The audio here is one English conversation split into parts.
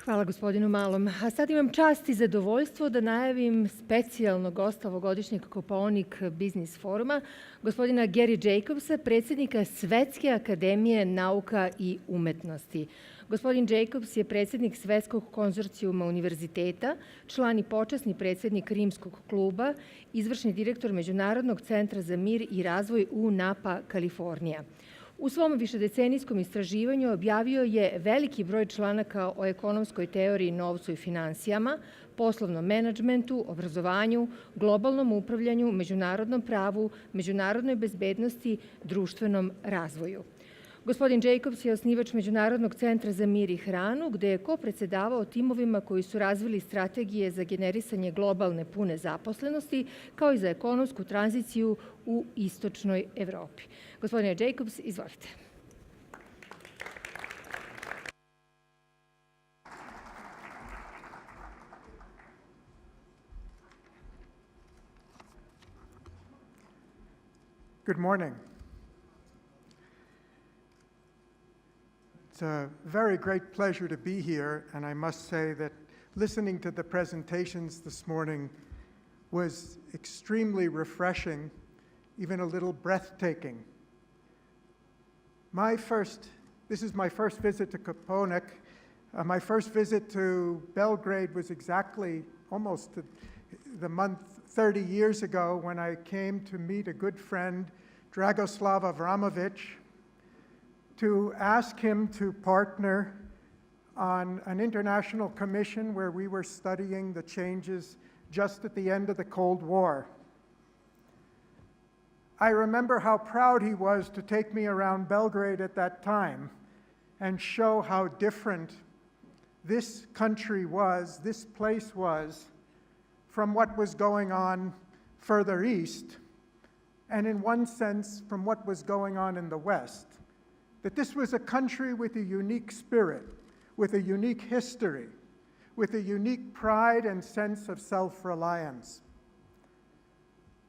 Hvala gospodinu Malom. A sad imam čast i zadovoljstvo da najavim specijalnog gosta ovogodišnjeg Kopaonik Biznis foruma, gospodina Gary Jacobsa, predsjednika Svetske akademije nauka i umetnosti. Gospodin Jacobs je predsjednik Svetskog konzorcijuma univerziteta, član i počasni predsjednik Rimskog kluba, izvršni direktor Međunarodnog centra za mir i razvoj u Napa, Kalifornija. U svom višedecenijskom istraživanju objavio je veliki broj članaka o ekonomskoj teoriji, novcu i finansijama, poslovnom menadžmentu, obrazovanju, globalnom upravljanju, međunarodnom pravu, međunarodnoj bezbednosti, društvenom razvoju. Gospodin Jacobs je osnivač Međunarodnog centra za mir i hranu, gde je kopredsedavao timovima koji su razvili strategije za generisanje globalne pune zaposlenosti, kao i za ekonomsku tranziciju u istočnoj Evropi. Gospodine Jacobs, izvolite. Good morning. It's a very great pleasure to be here, and I must say that listening to the presentations this morning was extremely refreshing, even a little breathtaking. This is my first visit to Kopaonik. My first visit to Belgrade was exactly almost the month 30 years ago when I came to meet a good friend, Dragoslav Avramovic, to ask him to partner on an international commission where we were studying the changes just at the end of the Cold War. I remember how proud he was to take me around Belgrade at that time and show how different this country was, this place was, from what was going on further east, and in one sense, from what was going on in the West. That this was a country with a unique spirit, with a unique history, with a unique pride and sense of self-reliance.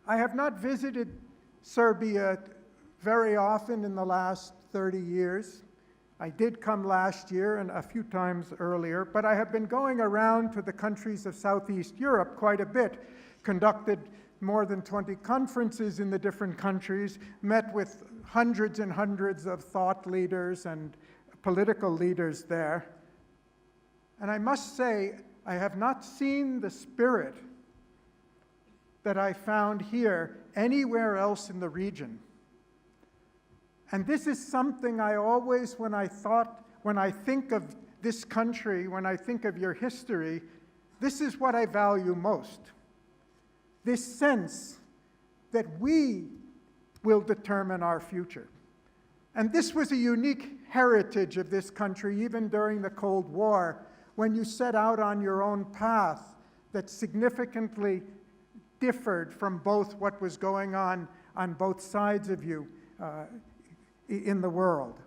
I have not visited Serbia very often in the last 30 years. I did come last year and a few times earlier, but I have been going around to the countries of Southeast Europe quite a bit, conducted more than 20 conferences in the different countries, met with hundreds and hundreds of thought leaders and political leaders there. And I must say, I have not seen the spirit that I found here anywhere else in the region. And this is something I always, when I think of this country, when I think of your history, this is what I value most. This sense that we will determine our future. And this was a unique heritage of this country, even during the Cold War, when you set out on your own path that significantly differed from both what was going on both sides of you in the world.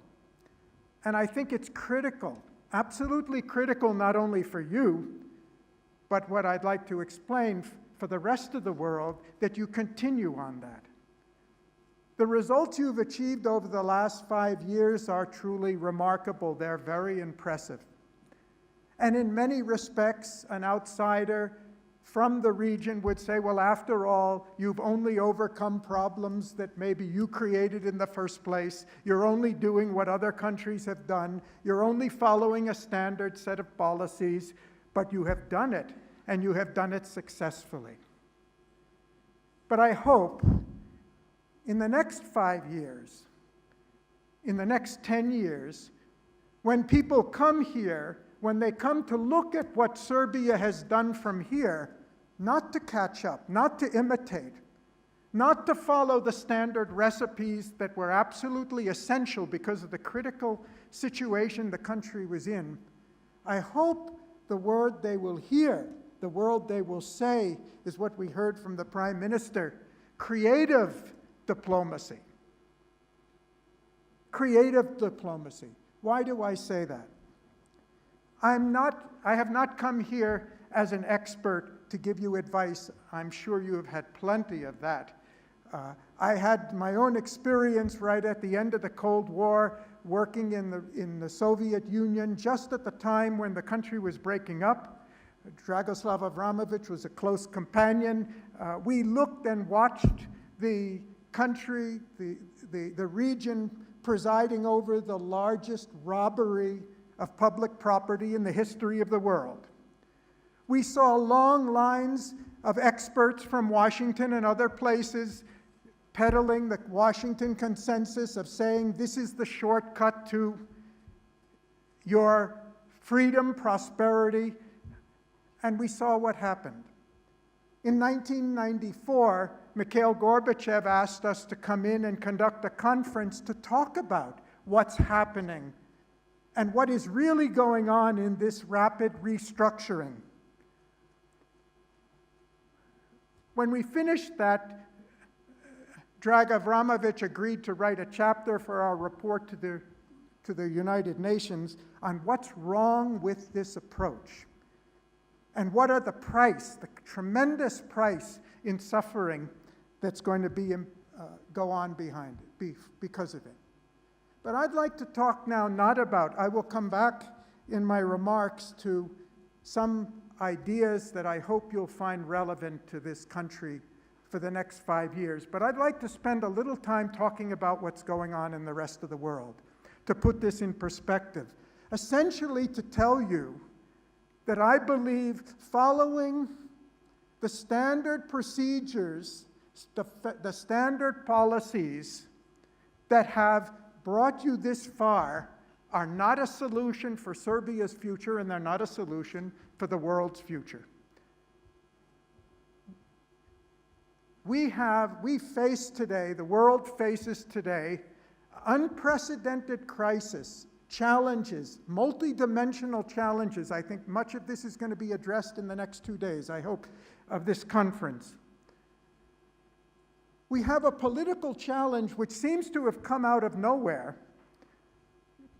And I think it's critical, absolutely critical, not only for you, but what I'd like to explain for the rest of the world, that you continue on that. The results you've achieved over the last 5 years are truly remarkable. They're very impressive. And in many respects, an outsider from the region would say, well, after all, you've only overcome problems that maybe you created in the first place. You're only doing what other countries have done. You're only following a standard set of policies, but you have done it, and you have done it successfully. But I hope in the next 5 years, in the next 10 years, when people come here, when they come to look at what Serbia has done from here, not to catch up, not to imitate, not to follow the standard recipes that were absolutely essential because of the critical situation the country was in, I hope the word they will hear, the word they will say, is what we heard from the Prime Minister: creative diplomacy. Creative diplomacy. Why do I say that? I have not come here as an expert to give you advice. I'm sure you have had plenty of that. I had my own experience right at the end of the Cold War, working in the Soviet Union, just at the time when the country was breaking up. Dragoslav Avramovich was a close companion. We looked and watched the country, the region presiding over the largest robbery of public property in the history of the world. We saw long lines of experts from Washington and other places peddling the Washington consensus of saying this is the shortcut to your freedom, prosperity, and we saw what happened. In 1994, Mikhail Gorbachev asked us to come in and conduct a conference to talk about what's happening and what is really going on in this rapid restructuring. When we finished that, Drag Avramovich agreed to write a chapter for our report to the United Nations on what's wrong with this approach and what are the tremendous price in suffering that's going to go on behind it, because of it. But I'd like to talk now not about, I will come back in my remarks to some ideas that I hope you'll find relevant to this country for the next 5 years. But I'd like to spend a little time talking about what's going on in the rest of the world, to put this in perspective. Essentially to tell you that I believe following the standard procedures, the standard policies that have brought you this far are not a solution for Serbia's future, and they're not a solution for the world's future. We face today, the world faces today, unprecedented crisis, challenges, multidimensional challenges. I think much of this is going to be addressed in the next 2 days, I hope, of this conference. We have a political challenge which seems to have come out of nowhere.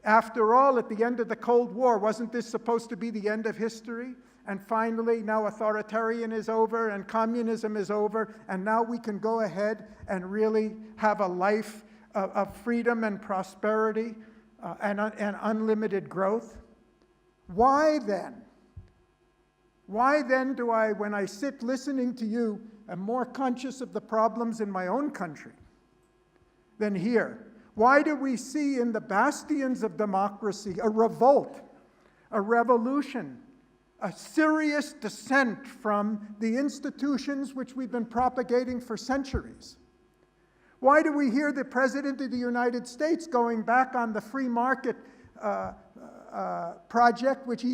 After all, at the end of the Cold War, wasn't this supposed to be the end of history? And finally, now authoritarian is over and communism is over, and now we can go ahead and really have a life of freedom and prosperity and unlimited growth. Why then? Why then do I, when I sit listening to you, am more conscious of the problems in my own country than here? Why do we see in the bastions of democracy a revolt, a revolution, a serious dissent from the institutions which we've been propagating for centuries? Why do we hear the President of the United States going back on the free market project which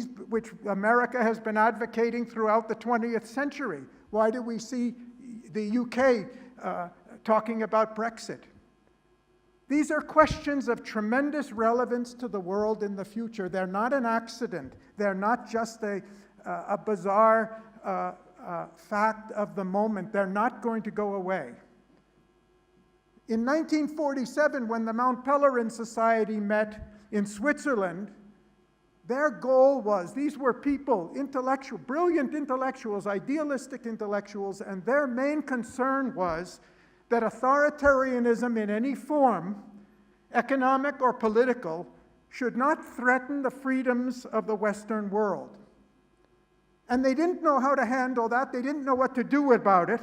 America has been advocating throughout the 20th century? Why do we see the UK talking about Brexit? These are questions of tremendous relevance to the world in the future. They're not an accident. They're not just a bizarre fact of the moment. They're not going to go away. In 1947, when the Mount Pelerin Society met in Switzerland, their goal was, these were people, brilliant intellectuals, idealistic intellectuals, and their main concern was that authoritarianism in any form, economic or political, should not threaten the freedoms of the Western world. And they didn't know how to handle that. They didn't know what to do about it.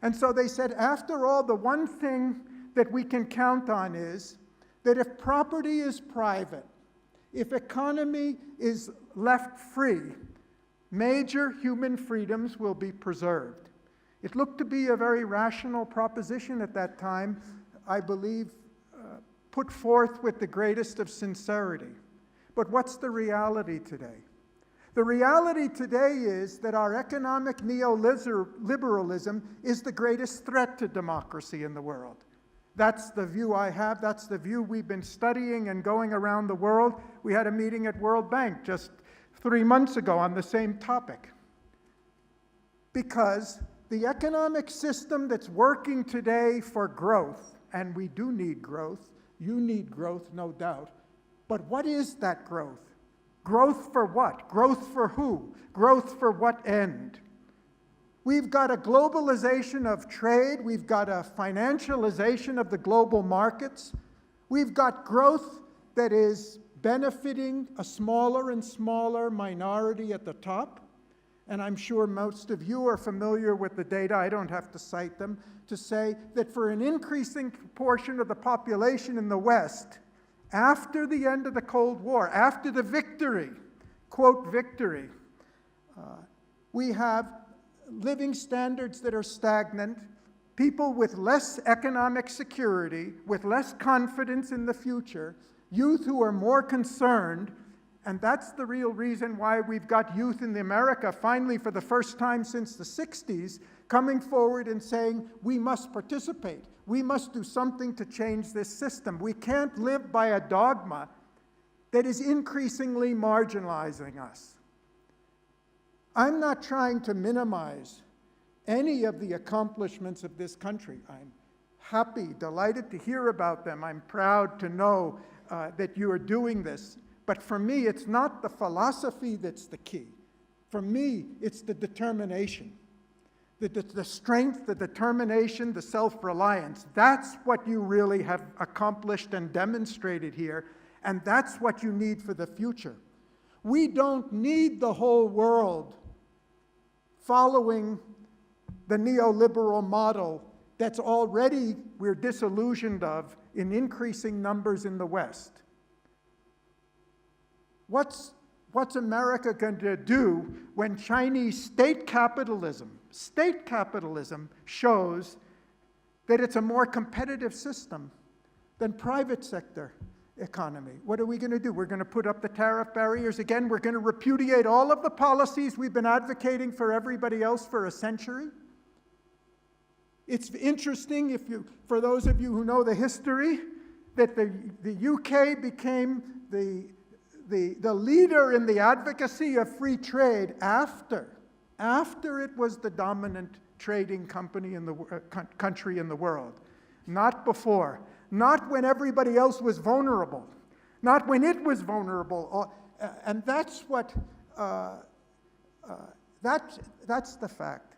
And so they said, after all, the one thing that we can count on is that if property is private, if economy is left free, major human freedoms will be preserved. It looked to be a very rational proposition at that time, I believe, put forth with the greatest of sincerity. But what's the reality today? The reality today is that our economic neoliberalism is the greatest threat to democracy in the world. That's the view I have. That's the view we've been studying and going around the world. We had a meeting at World Bank just 3 months ago on the same topic. Because the economic system that's working today for growth, and we do need growth, you need growth, no doubt, but what is that growth? Growth for what? Growth for who? Growth for what end? We've got a globalization of trade. We've got a financialization of the global markets. We've got growth that is benefiting a smaller and smaller minority at the top. And I'm sure most of you are familiar with the data, I don't have to cite them, to say that for an increasing portion of the population in the West, after the end of the Cold War, after the victory, quote, victory, we have living standards that are stagnant, people with less economic security, with less confidence in the future, youth who are more concerned, and that's the real reason why we've got youth in America finally for the first time since the 60s coming forward and saying, we must participate. We must do something to change this system. We can't live by a dogma that is increasingly marginalizing us. I'm not trying to minimize any of the accomplishments of this country. I'm happy, delighted to hear about them. I'm proud to know that you are doing this. But for me, it's not the philosophy that's the key. For me, it's the determination. The strength, the determination, the self-reliance. That's what you really have accomplished and demonstrated here, and that's what you need for the future. We don't need the whole world following the neoliberal model that's already we're disillusioned of in increasing numbers in the West. What's America going to do when Chinese state capitalism shows that it's a more competitive system than private sector economy? What are we going to do? We're going to put up the tariff barriers again? We're going to repudiate all of the policies we've been advocating for everybody else for a century? It's interesting, for those of you who know the history, that the UK became the leader in the advocacy of free trade after it was the dominant trading company in the country in the world, not before, not when everybody else was vulnerable, not when it was vulnerable, and that's what that's the fact.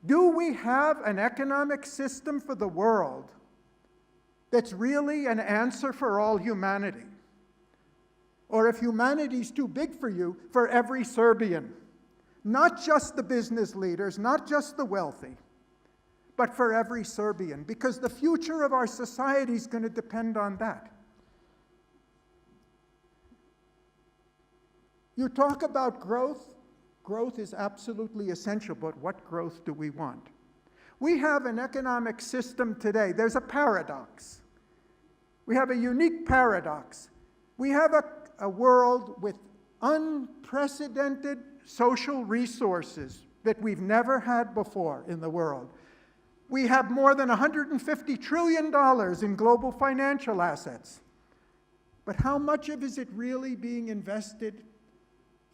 Do we have an economic system for the world that's really an answer for all humanity? Or if humanity's too big for you, for every Serbian? Not just the business leaders, not just the wealthy, but for every Serbian, because the future of our society is going to depend on that. You talk about growth. Growth is absolutely essential, but what growth do we want? We have an economic system today. There's a paradox. We have a unique paradox. We have a world with unprecedented social resources that we've never had before in the world. We have more than $150 trillion in global financial assets. But how much of it is it really being invested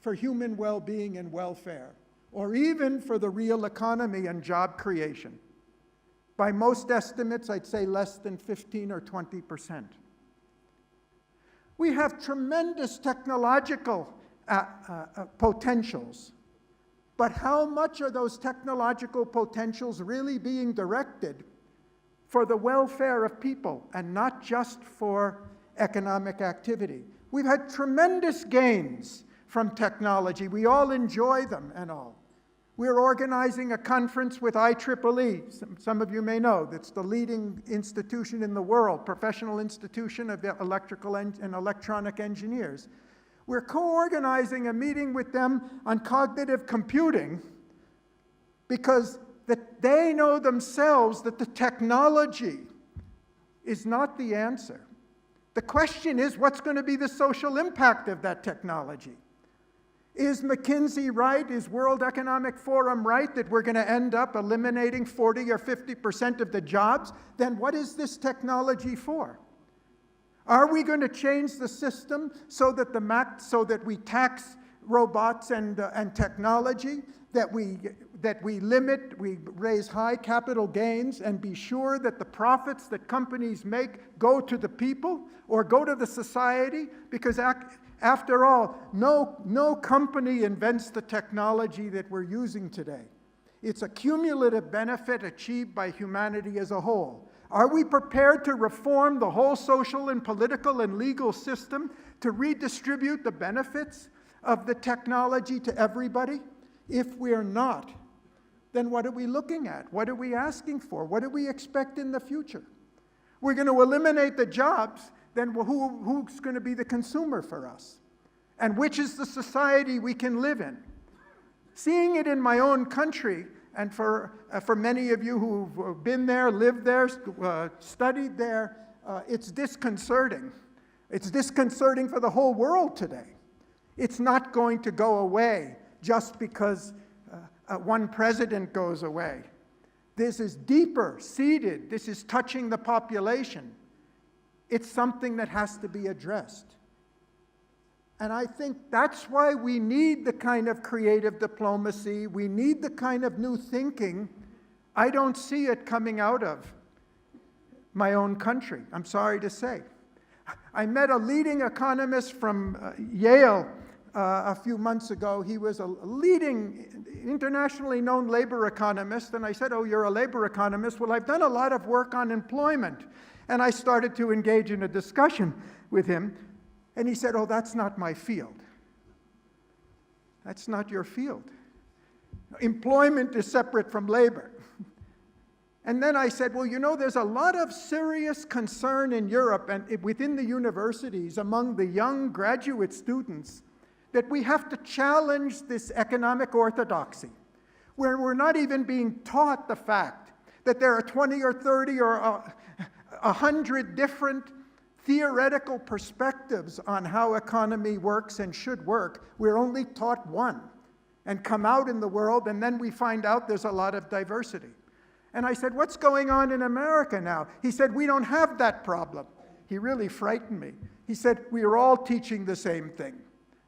for human well-being and welfare, or even for the real economy and job creation? By most estimates, I'd say less than 15 or 20%. We have tremendous technological potentials, but how much are those technological potentials really being directed for the welfare of people and not just for economic activity? We've had tremendous gains from technology. We all enjoy them and all. We're organizing a conference with IEEE. Some of you may know that's the leading institution in the world, professional institution of electrical and electronic engineers. We're co-organizing a meeting with them on cognitive computing because they know themselves that the technology is not the answer. The question is, what's going to be the social impact of that technology? Is McKinsey right? Is World Economic Forum right that we're going to end up eliminating 40 or 50% of the jobs? Then what is this technology for? Are we going to change the system so that we tax robots and technology, that we raise high capital gains and be sure that the profits that companies make go to the people or go to the society? Because after all, no company invents the technology that we're using today. It's a cumulative benefit achieved by humanity as a whole. Are we prepared to reform the whole social and political and legal system to redistribute the benefits of the technology to everybody? If we're not, then what are we looking at? What are we asking for? What do we expect in the future? We're going to eliminate the jobs, then who's going to be the consumer for us? And which is the society we can live in? Seeing it in my own country, and for many of you who've been there, lived there, studied there, it's disconcerting. It's disconcerting for the whole world today. It's not going to go away just because one president goes away. This is deeper seated. This is touching the population. It's something that has to be addressed. And I think that's why we need the kind of creative diplomacy. We need the kind of new thinking. I don't see it coming out of my own country, I'm sorry to say. I met a leading economist from Yale a few months ago. He was a leading, internationally known labor economist, and I said, "Oh, you're a labor economist." "Well, I've done a lot of work on employment." And I started to engage in a discussion with him, and he said, "Oh, that's not my field." That's not your field. Employment is separate from labor. And then I said, "Well, you know, there's a lot of serious concern in Europe and within the universities among the young graduate students that we have to challenge this economic orthodoxy, where we're not even being taught the fact that there are 20 or 30 or 100 different theoretical perspectives on how economy works and should work. We're only taught one, and come out in the world, and then we find out there's a lot of diversity." And I said, "What's going on in America now?" He said, "We don't have that problem." He really frightened me. He said, "We are all teaching the same thing."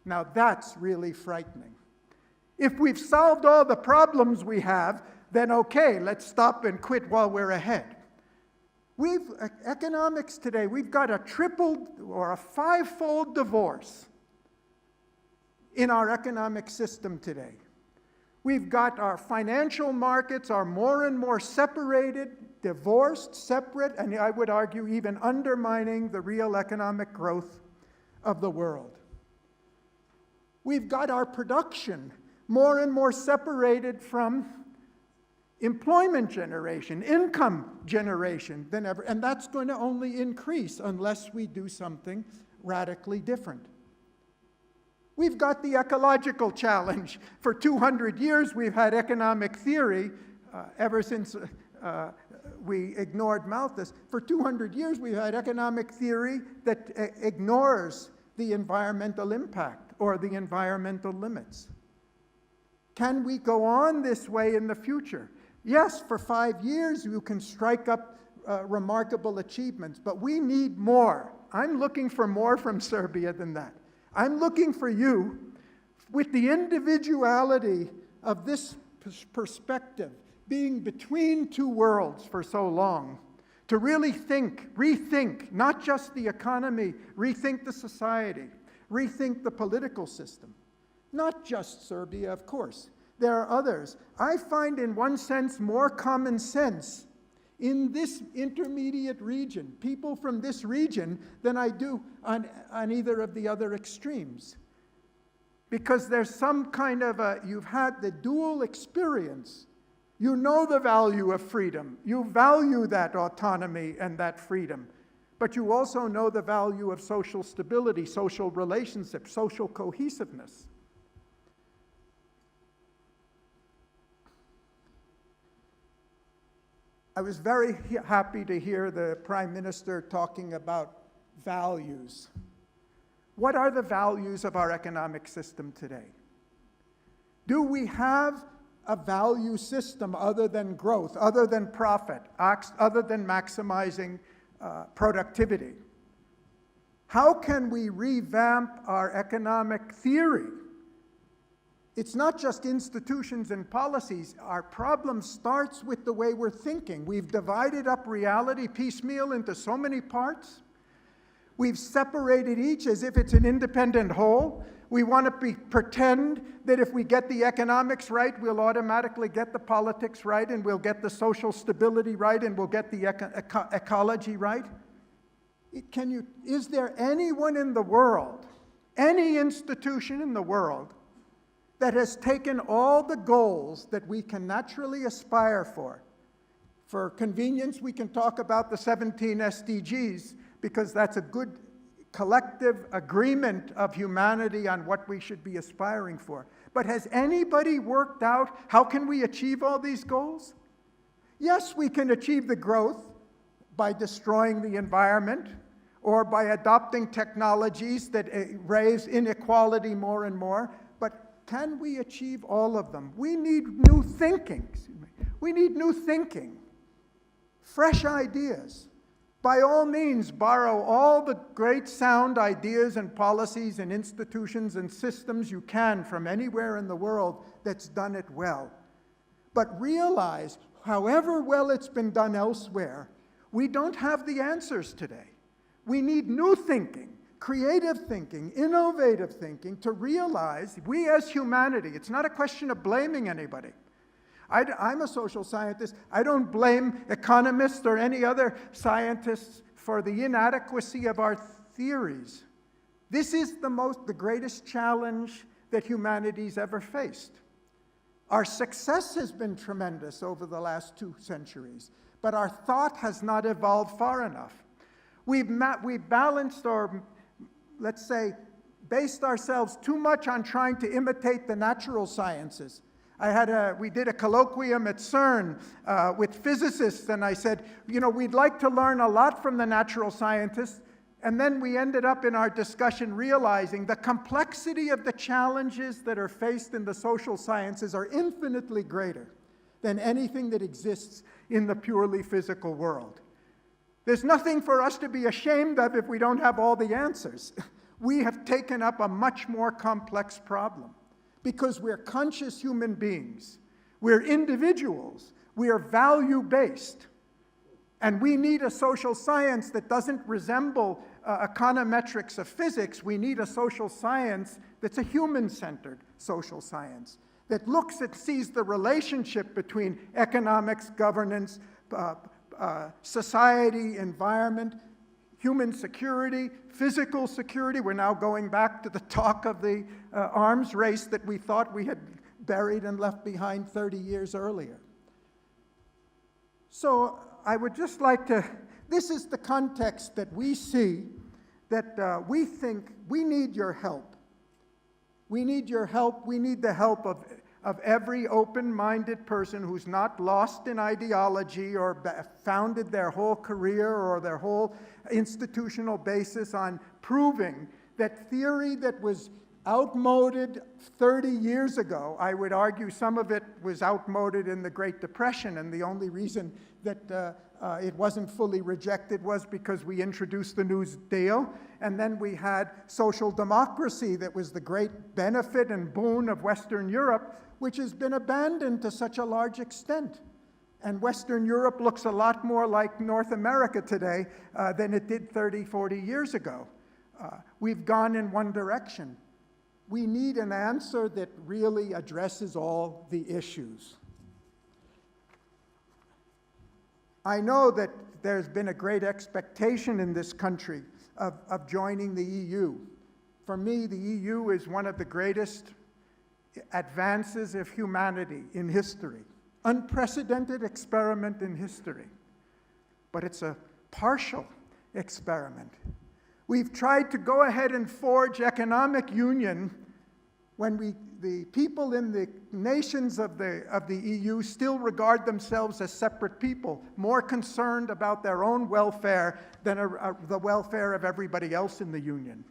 Now that's really frightening. If we've solved all the problems we have, then okay, let's stop and quit while we're ahead. Economics today, we've got a tripled or a five-fold divorce in our economic system today. We've got our financial markets are more and more separated, divorced, separate, and I would argue even undermining the real economic growth of the world. We've got our production more and more separated from employment generation, income generation than ever, and that's going to only increase unless we do something radically different. We've got the ecological challenge. For 200 years, we've had economic theory, ever since we ignored Malthus. For 200 years, we've had economic theory that ignores the environmental impact or the environmental limits. Can we go on this way in the future? Yes, for 5 years, you can strike up remarkable achievements, but we need more. I'm looking for more from Serbia than that. I'm looking for you, with the individuality of this perspective, being between two worlds for so long, to really rethink, not just the economy, rethink the society, rethink the political system. Not just Serbia, of course. There are others. I find, in one sense, more common sense in this intermediate region, people from this region, than I do on either of the other extremes. Because there's some kind of you've had the dual experience. You know the value of freedom. You value that autonomy and that freedom. But you also know the value of social stability, social relationships, social cohesiveness. I was very happy to hear the Prime Minister talking about values. What are the values of our economic system today? Do we have a value system other than growth, other than profit, other than maximizing productivity? How can we revamp our economic theory? It's not just institutions and policies. Our problem starts with the way we're thinking. We've divided up reality piecemeal into so many parts. We've separated each as if it's an independent whole. We want to pretend that if we get the economics right, we'll automatically get the politics right, and we'll get the social stability right, and we'll get the ecology right. Is there anyone in the world, any institution in the world, that has taken all the goals that we can naturally aspire for? For convenience, we can talk about the 17 SDGs, because that's a good collective agreement of humanity on what we should be aspiring for. But has anybody worked out how can we achieve all these goals? Yes, we can achieve the growth by destroying the environment or by adopting technologies that raise inequality more and more. But can we achieve all of them? We need new thinking. We need new thinking, fresh ideas. By all means, borrow all the great sound ideas and policies and institutions and systems you can from anywhere in the world that's done it well. But realize, however well it's been done elsewhere, we don't have the answers today. We need new thinking, creative thinking, innovative thinking to realize we as humanity, it's not a question of blaming anybody. I'm a social scientist. I don't blame economists or any other scientists for the inadequacy of our theories. This is the greatest challenge that humanity's ever faced. Our success has been tremendous over the last 2 centuries, but our thought has not evolved far enough. We've balanced, or let's say, based ourselves too much on trying to imitate the natural sciences. We did a colloquium at CERN with physicists, and I said, we'd like to learn a lot from the natural scientists, and then we ended up in our discussion realizing the complexity of the challenges that are faced in the social sciences are infinitely greater than anything that exists in the purely physical world. There's nothing for us to be ashamed of if we don't have all the answers. We have taken up a much more complex problem. Because we're conscious human beings, we're individuals, we are value-based, and we need a social science that doesn't resemble econometrics of physics. We need a social science that's a human-centered social science, that looks and sees the relationship between economics, governance, society, environment, human security, physical security. We're now going back to the talk of the arms race that we thought we had buried and left behind 30 years earlier. So I would just like to, this is the context that we see, that we think we need your help. We need your help. We need the help of every open-minded person who's not lost in ideology or founded their whole career or their whole institutional basis on proving that theory that was outmoded 30 years ago. I would argue some of it was outmoded in the Great Depression, and the only reason that it wasn't fully rejected was because we introduced the New Deal, and then we had social democracy that was the great benefit and boon of Western Europe, which has been abandoned to such a large extent. And Western Europe looks a lot more like North America today than it did 30, 40 years ago. We've gone in one direction. We need an answer that really addresses all the issues. I know that there's been a great expectation in this country of joining the EU. For me, the EU is one of the greatest advances of humanity in history. Unprecedented experiment in history. But it's a partial experiment. We've tried to go ahead and forge economic union when the people in the nations of the EU still regard themselves as separate people, more concerned about their own welfare than the welfare of everybody else in the union.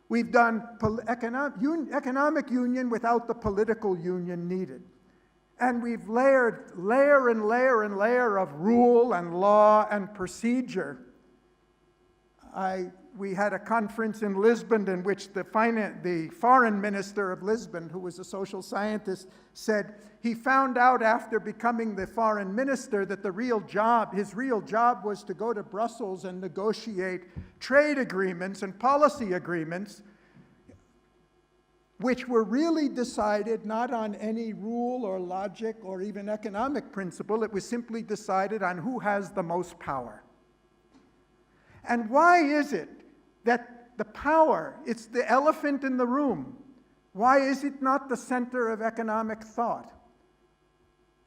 We've done economic union without the political union needed. And we've layer and layer and layer of rule and law and procedure we had a conference in Lisbon in which the foreign minister of Lisbon, who was a social scientist, said he found out after becoming the foreign minister that his real job was to go to Brussels and negotiate trade agreements and policy agreements, which were really decided not on any rule or logic or even economic principle. It was simply decided on who has the most power. And why is it that the power, it's the elephant in the room? Why is it not the center of economic thought?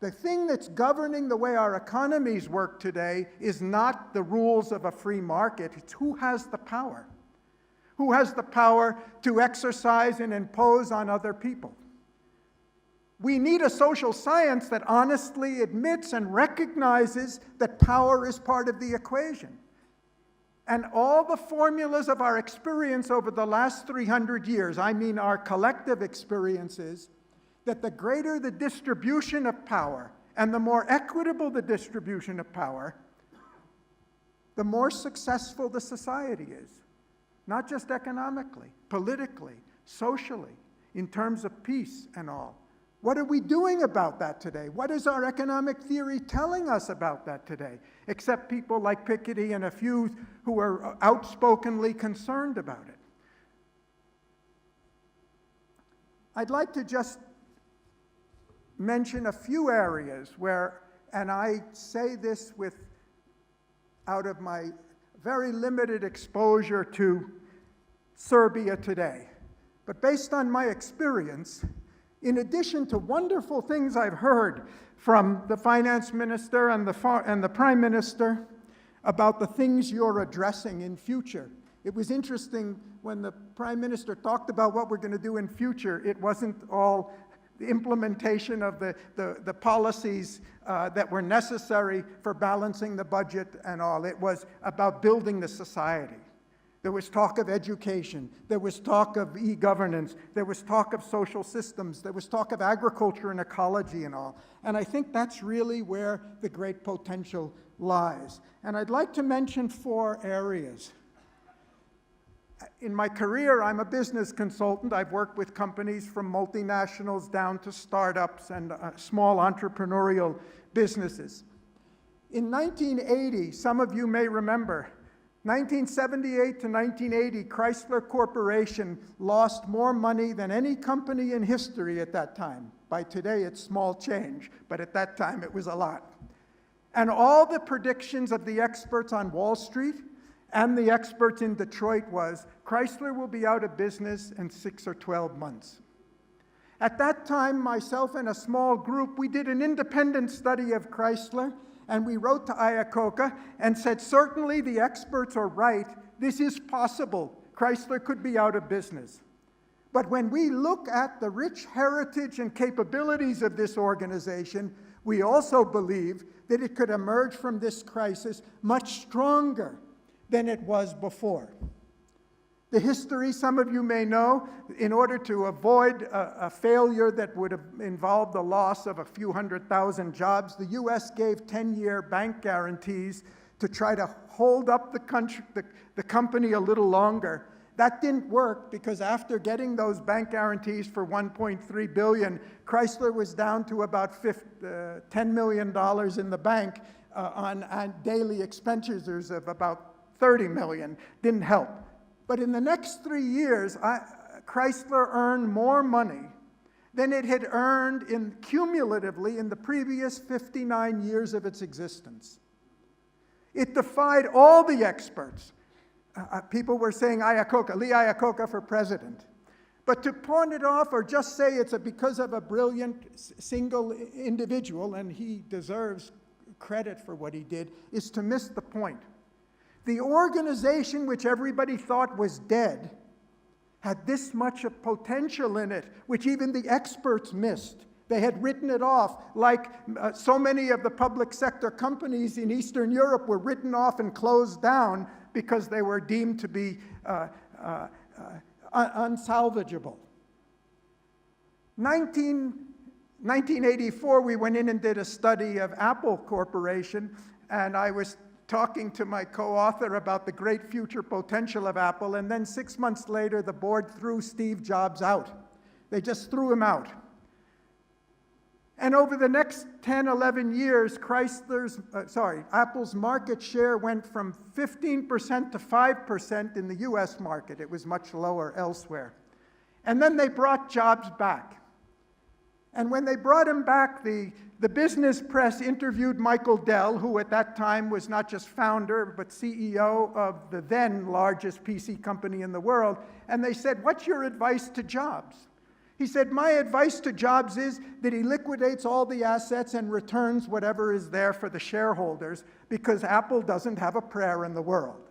The thing that's governing the way our economies work today is not the rules of a free market, it's who has the power. Who has the power to exercise and impose on other people? We need a social science that honestly admits and recognizes that power is part of the equation. And all the formulas of our experience over the last 300 years, I mean our collective experiences, that the greater the distribution of power and the more equitable the distribution of power, the more successful the society is. Not just economically, politically, socially, in terms of peace and all. What are we doing about that today? What is our economic theory telling us about that today? Except people like Piketty and a few who are outspokenly concerned about it. I'd like to just mention a few areas where, and I say this out of my very limited exposure to Serbia today. But based on my experience, in addition to wonderful things I've heard from the finance minister and the prime minister about the things you're addressing in future. It was interesting when the prime minister talked about what we're going to do in future, it wasn't all the implementation of the policies that were necessary for balancing the budget and all. It was about building the society. There was talk of education. There was talk of e-governance. There was talk of social systems. There was talk of agriculture and ecology and all. And I think that's really where the great potential lies. And I'd like to mention 4 areas. In my career, I'm a business consultant. I've worked with companies from multinationals down to startups and small entrepreneurial businesses. In 1980, some of you may remember, 1978 to 1980, Chrysler Corporation lost more money than any company in history at that time. By today, it's small change, but at that time, it was a lot. And all the predictions of the experts on Wall Street and the experts in Detroit was, Chrysler will be out of business in 6 or 12 months. At that time, myself and a small group, we did an independent study of Chrysler, and we wrote to Iacocca and said, certainly the experts are right, this is possible. Chrysler could be out of business. But when we look at the rich heritage and capabilities of this organization, we also believe that it could emerge from this crisis much stronger than it was before. The history, some of you may know, in order to avoid a failure that would have involved the loss of a few 100,000 jobs, the US gave 10-year bank guarantees to try to hold up the company a little longer. That didn't work because after getting those bank guarantees for $1.3 billion, Chrysler was down to about $10 million in the bank on daily expenditures of about $30 million. Didn't help. But in the next 3 years, Chrysler earned more money than it had earned cumulatively in the previous 59 years of its existence. It defied all the experts. People were saying Lee Iacocca for president. But to pawn it off or just say it's because of a brilliant single individual, and he deserves credit for what he did, is to miss the point. The organization which everybody thought was dead had this much of potential in it, which even the experts missed. They had written it off, like so many of the public sector companies in Eastern Europe were written off and closed down because they were deemed to be unsalvageable. 1984, we went in and did a study of Apple Corporation, and I was talking to my co-author about the great future potential of Apple, and then 6 months later, the board threw Steve Jobs out. They just threw him out. And over the next 10, 11 years, Apple's market share went from 15% to 5% in the US market. It was much lower elsewhere. And then they brought Jobs back. And when they brought him back, the business press interviewed Michael Dell, who at that time was not just founder, but CEO of the then largest PC company in the world. And they said, "What's your advice to Jobs?" He said, "My advice to Jobs is that he liquidates all the assets and returns whatever is there for the shareholders, because Apple doesn't have a prayer in the world."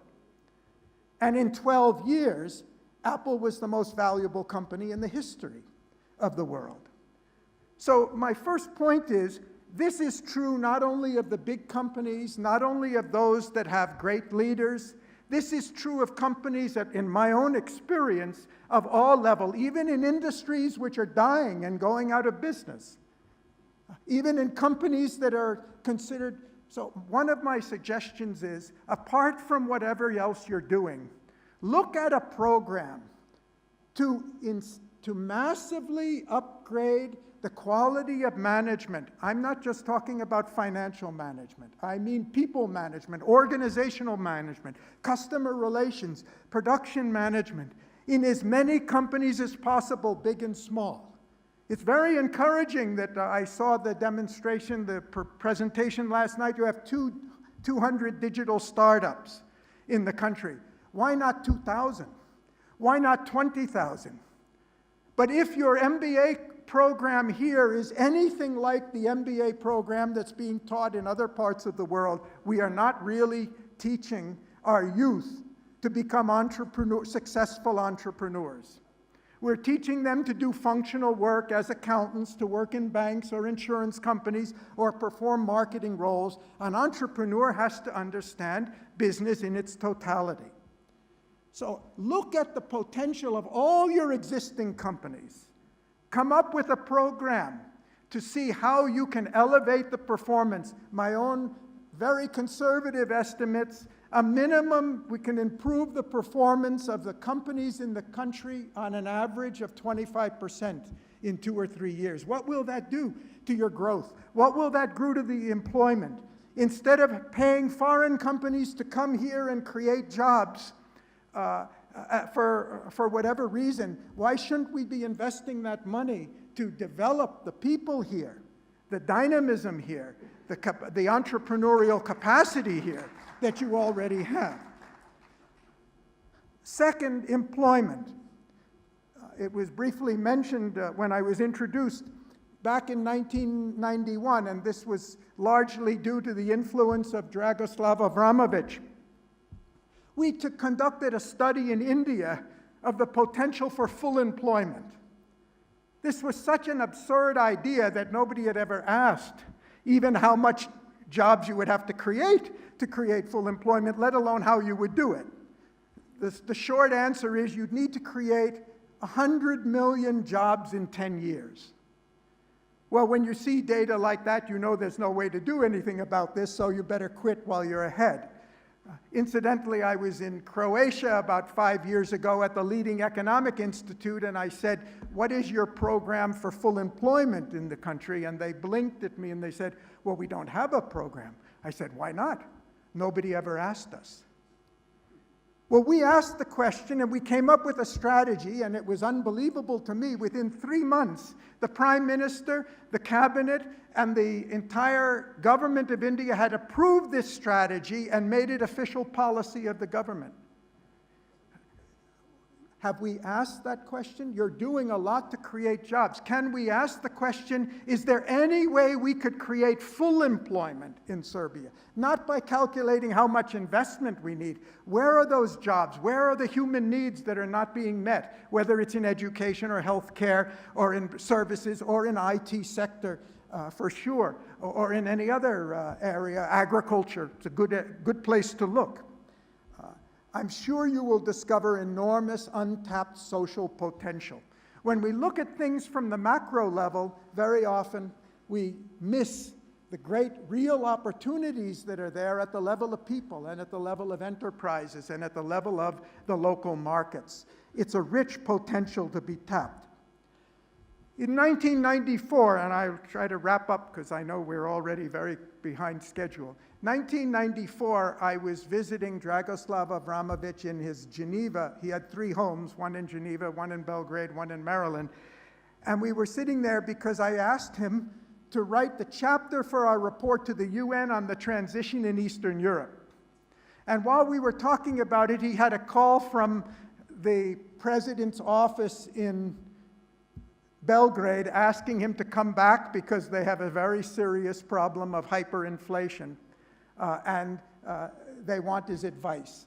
And in 12 years, Apple was the most valuable company in the history of the world. So my first point is, this is true not only of the big companies, not only of those that have great leaders. This is true of companies that, in my own experience, of all levels, even in industries which are dying and going out of business, even in companies that are considered. So one of my suggestions is, apart from whatever else you're doing, look at a program to massively upgrade the quality of management. I'm not just talking about financial management. I mean people management, organizational management, customer relations, production management, in as many companies as possible, big and small. It's very encouraging that I saw the demonstration, the presentation last night. You have 200 digital startups in the country. Why not 2,000? Why not 20,000? But if your MBA program here is anything like the MBA program that's being taught in other parts of the world, we are not really teaching our youth to become successful entrepreneurs. We're teaching them to do functional work as accountants, to work in banks or insurance companies, or perform marketing roles. An entrepreneur has to understand business in its totality. So look at the potential of all your existing companies. Come up with a program to see how you can elevate the performance. My own very conservative estimates, a minimum, we can improve the performance of the companies in the country on an average of 25% in 2 or 3 years. What will that do to your growth? What will that do to the employment? Instead of paying foreign companies to come here and create jobs, for whatever reason, why shouldn't we be investing that money to develop the people here, the dynamism here, the entrepreneurial capacity here that you already have? Second, employment. It was briefly mentioned when I was introduced back in 1991, and this was largely due to the influence of Dragoslav Avramovich. We conducted a study in India of the potential for full employment. This was such an absurd idea that nobody had ever asked even how much jobs you would have to create full employment, let alone how you would do it. The short answer is you'd need to create 100 million jobs in 10 years. Well, when you see data like that, you know there's no way to do anything about this, so you better quit while you're ahead. Incidentally, I was in Croatia about 5 years ago at the leading economic institute, and I said, "What is your program for full employment in the country?" And they blinked at me and they said, "Well, we don't have a program." I said, "Why not? Nobody ever asked us." Well, we asked the question and we came up with a strategy, and it was unbelievable to me. Within 3 months, the Prime Minister, the Cabinet, and the entire government of India had approved this strategy and made it official policy of the government. Have we asked that question? You're doing a lot to create jobs. Can we ask the question, is there any way we could create full employment in Serbia? Not by calculating how much investment we need. Where are those jobs? Where are the human needs that are not being met? Whether it's in education or healthcare or in services or in IT sector, for sure, or in any other area, agriculture. It's a good place to look. I'm sure you will discover enormous untapped social potential. When we look at things from the macro level, very often we miss the great real opportunities that are there at the level of people and at the level of enterprises and at the level of the local markets. It's a rich potential to be tapped. In 1994, and I'll try to wrap up because I know we're already very behind schedule. 1994, I was visiting Dragoslav Avramovich in his Geneva. He had 3 homes, one in Geneva, one in Belgrade, one in Maryland. And we were sitting there because I asked him to write the chapter for our report to the UN on the transition in Eastern Europe. And while we were talking about it, he had a call from the president's office in Belgrade asking him to come back because they have a very serious problem of hyperinflation, and they want his advice.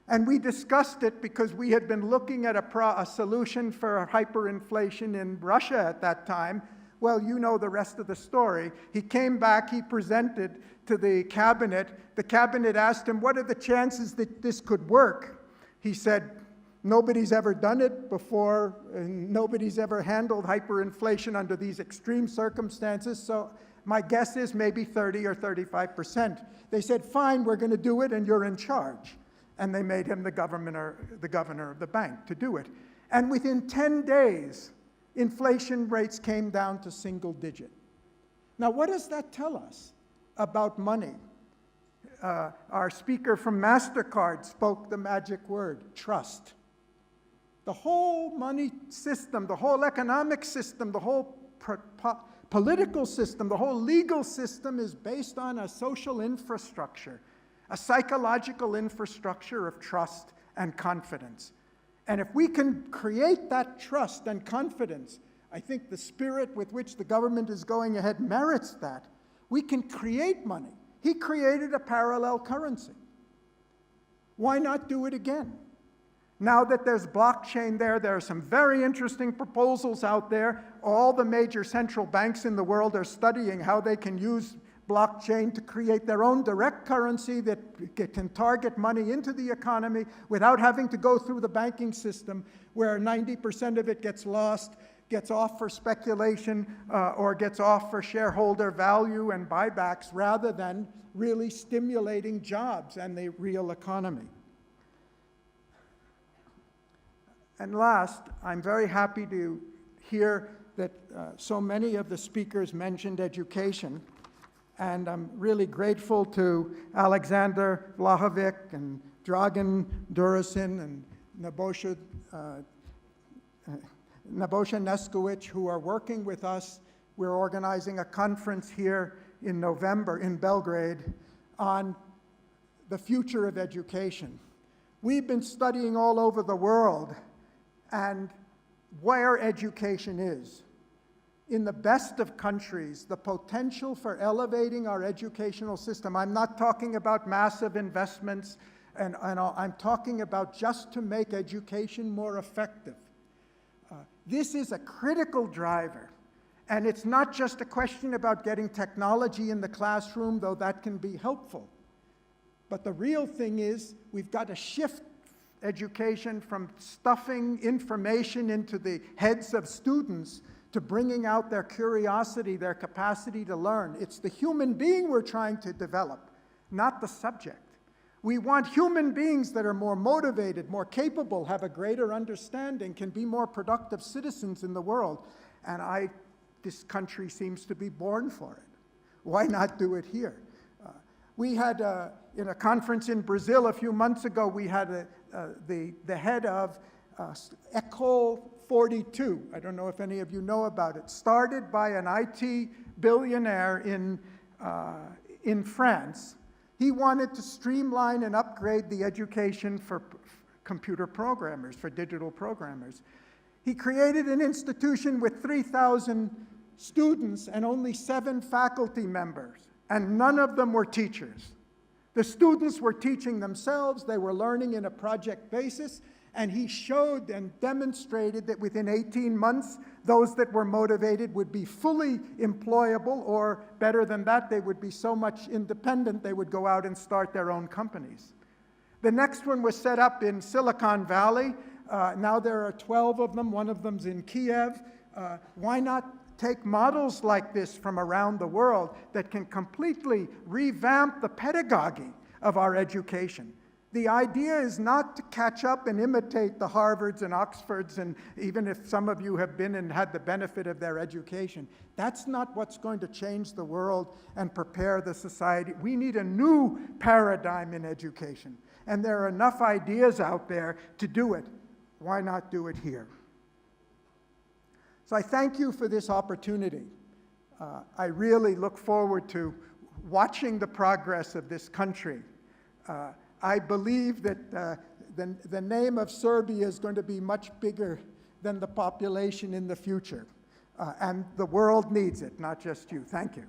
And we discussed it because we had been looking at a solution for hyperinflation in Russia at that time. Well, you know the rest of the story. He came back, he presented to the cabinet. The cabinet asked him, what are the chances that this could work? He said, nobody's ever done it before, and nobody's ever handled hyperinflation under these extreme circumstances, so my guess is maybe 30 or 35%. They said, fine, we're going to do it, and you're in charge. And they made him the governor of the bank to do it. And within 10 days, inflation rates came down to single digit. Now, what does that tell us about money? Our speaker from MasterCard spoke the magic word, trust. The whole money system, the whole economic system, the whole political system, the whole legal system is based on a social infrastructure, a psychological infrastructure of trust and confidence. And if we can create that trust and confidence, I think the spirit with which the government is going ahead merits that. We can create money. He created a parallel currency. Why not do it again? Now that there's blockchain there are some very interesting proposals out there. All the major central banks in the world are studying how they can use blockchain to create their own direct currency that can target money into the economy without having to go through the banking system where 90% of it gets lost, gets off for speculation, or gets off for shareholder value and buybacks rather than really stimulating jobs and the real economy. And last, I'm very happy to hear that so many of the speakers mentioned education. And I'm really grateful to Alexander Vlahovic and Dragan Durasin and Nebojša Neskovic, who are working with us. We're organizing a conference here in November in Belgrade on the future of education. We've been studying all over the world and where education is. In the best of countries, the potential for elevating our educational system, I'm not talking about massive investments, and I'm talking about just to make education more effective. This is a critical driver, and it's not just a question about getting technology in the classroom, though that can be helpful. But the real thing is we've got to shift education from stuffing information into the heads of students to bringing out their curiosity, their capacity to learn. It's the human being we're trying to develop, not the subject. We want human beings that are more motivated, more capable, have a greater understanding, can be more productive citizens in the world. And this country seems to be born for it. Why not do it here? We had, in a conference in Brazil a few months ago, we had the head of École 42. I don't know if any of you know about it. Started by an IT billionaire in France. He wanted to streamline and upgrade the education for computer programmers, for digital programmers. He created an institution with 3,000 students and only 7 faculty members, and none of them were teachers. The students were teaching themselves, they were learning in a project basis, and he showed and demonstrated that within 18 months, those that were motivated would be fully employable, or better than that, they would be so much independent, they would go out and start their own companies. The next one was set up in Silicon Valley. Now there are 12 of them. One of them's in Kiev. Why not take models like this from around the world that can completely revamp the pedagogy of our education. The idea is not to catch up and imitate the Harvards and Oxfords, and even if some of you have been and had the benefit of their education. That's not what's going to change the world and prepare the society. We need a new paradigm in education, and there are enough ideas out there to do it. Why not do it here? So I thank you for this opportunity. I really look forward to watching the progress of this country. I believe that the name of Serbia is going to be much bigger than the population in the future. And the world needs it, not just you. Thank you.